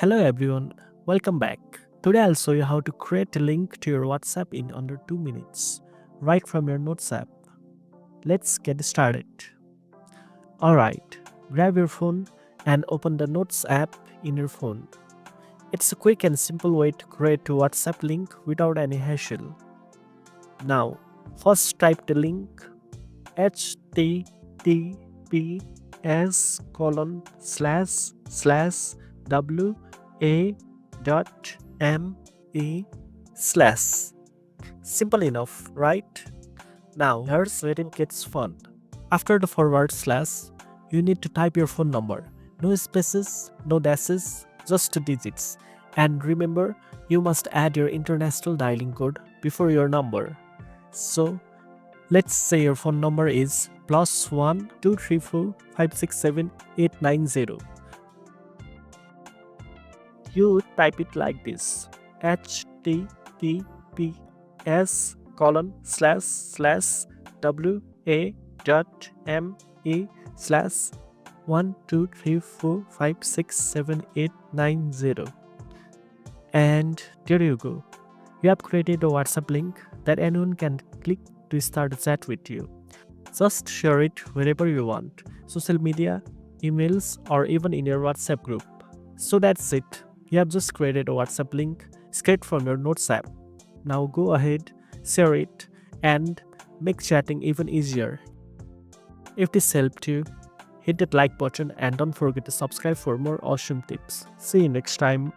Hello everyone, welcome back. Today I'll show you how to create a link to your WhatsApp in under 2 minutes, right from your Notes app. Let's get started. Alright, grab your phone and open the Notes app in your phone. It's a quick and simple way to create a WhatsApp link without any hassle. Now, first type the link https://wa.me/. Simple enough, right? Now, here's where it gets fun. After the forward slash, you need to type your phone number. No spaces, no dashes, just two digits. And remember, you must add your international dialing code before your number. So, let's say your phone number is +1 234 567 890. You type it like this: https://wa.me/1234567890. And there you go. You have created a WhatsApp link that anyone can click to start a chat with you. Just share it wherever you want: social media, emails, or even in your WhatsApp group. So that's it. You have just created a WhatsApp link straight from your Notes app. Now go ahead, share it, and make chatting even easier. If this helped you, hit that like button and don't forget to subscribe for more awesome tips. See you next time.